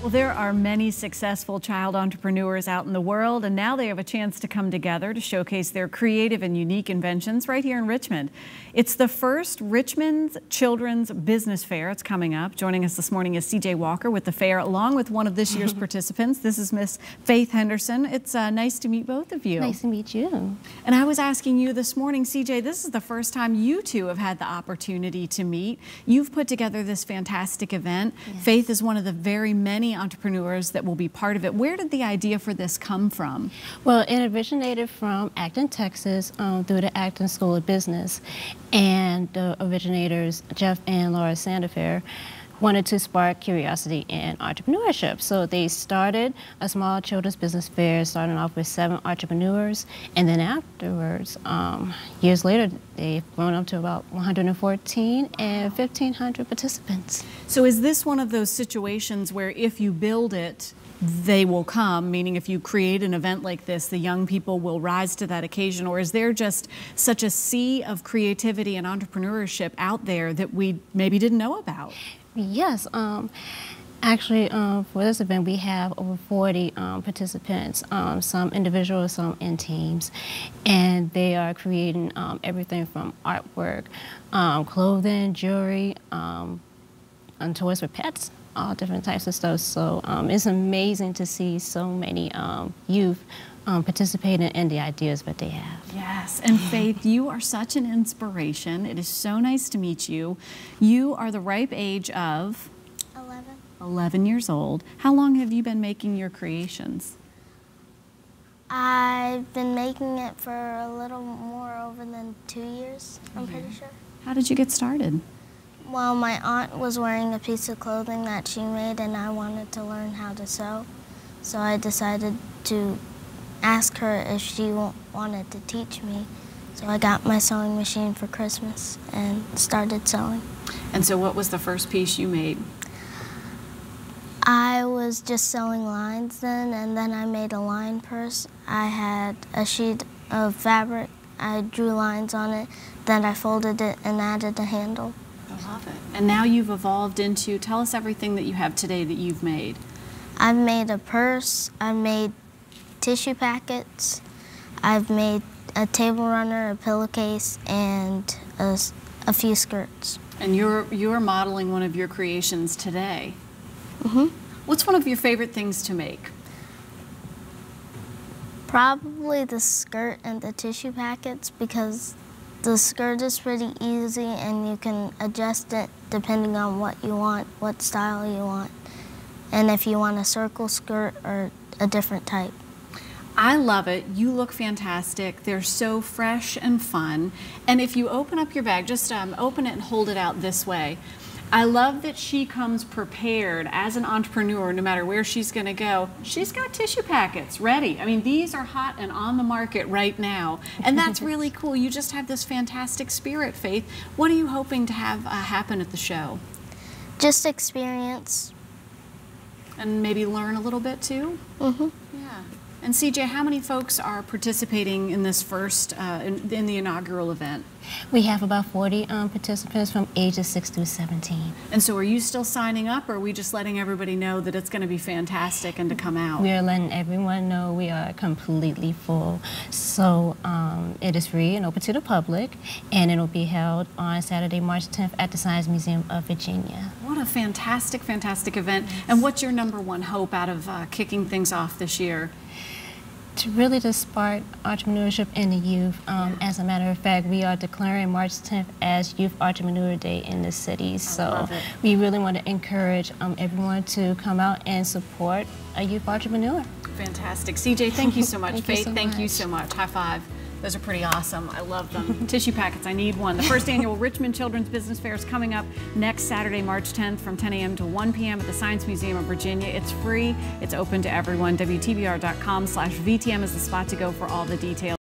Well, there are many successful child entrepreneurs out in the world, and now they have a chance to come together to showcase their creative and unique inventions right here in Richmond. It's the first Richmond Children's Business Fair. It's coming up. Joining us this morning is CJ Walker with the fair, along with one of this year's participants. This is Miss Faith Henderson. It's nice to meet both of you. Nice to meet you. And I was asking you this morning, CJ, this is the first time you two have had the opportunity to meet. You've put together this fantastic event. Yes. Faith is one of the very many entrepreneurs that will be part of it. Where did the idea for this come from? Well, it originated from Acton, Texas, through the Acton School of Business. And the originators, Jeff and Laura Sandifer, wanted to spark curiosity in entrepreneurship. So they started a small children's business fair, starting off with 7 entrepreneurs. And then afterwards, years later, they've grown up to about 114 and 1,500 participants. So is this one of those situations where if you build it, they will come, meaning if you create an event like this, the young people will rise to that occasion? Or is there just such a sea of creativity and entrepreneurship out there that we maybe didn't know about? Yes, actually for this event we have over 40 participants, some individuals, some in teams, and they are creating everything from artwork, clothing, jewelry, and toys for pets, all different types of stuff. So it's amazing to see so many youth participating in the ideas that they have. Yes, and Faith, you are such an inspiration. It is so nice to meet you. You are the ripe age of? 11 years old. How long have you been making your creations? I've been making it for a little more over than 2 years, I'm pretty sure. How did you get started? Well, my aunt was wearing a piece of clothing that she made and I wanted to learn how to sew. So I decided to ask her if she wanted to teach me. So I got my sewing machine for Christmas and started sewing. And so what was the first piece you made? I was just sewing lines then, and then I made a line purse. I had a sheet of fabric, I drew lines on it, then I folded it and added a handle. I love it. And now you've evolved into, tell us everything that you have today that you've made. I've made a purse, I've made tissue packets, I've made a table runner, a pillowcase, and a few skirts. And you're modeling one of your creations today. Mm-hmm. What's one of your favorite things to make? Probably the skirt and the tissue packets, because the skirt is pretty easy and you can adjust it depending on what you want, what style you want, and if you want a circle skirt or a different type. I love it. You look fantastic. They're so fresh and fun. And if you open up your bag, just open it and hold it out this way. I love that she comes prepared as an entrepreneur, no matter where she's going to go. She's got tissue packets ready. I mean, these are hot and on the market right now. And that's really cool. You just have this fantastic spirit, Faith. What are you hoping to have happen at the show? Just experience. And maybe learn a little bit too? Mm-hmm. Yeah. And CJ, how many folks are participating in this first, in the inaugural event? We have about 40 participants from ages 6 through 17. And so are you still signing up, or are we just letting everybody know that it's going to be fantastic and to come out? We are letting everyone know we are completely full. So it is free and open to the public, and it will be held on Saturday, March 10th at the Science Museum of Virginia. What a fantastic, fantastic event. And what's your #1 hope out of kicking things off this year? To really just spark entrepreneurship in the youth. As a matter of fact, we are declaring March 10th as Youth Entrepreneur Day in the city. So we really want to encourage everyone to come out and support a youth entrepreneur. Fantastic. CJ, thank you so much. Faith, thank you much. so much. High five. Those are pretty awesome. I love them. Tissue packets, I need one. The first annual Richmond Children's Business Fair is coming up next Saturday, March 10th from 10 a.m. to 1 p.m. at the Science Museum of Virginia. It's free. It's open to everyone. WTBR.com/VTM is the spot to go for all the details.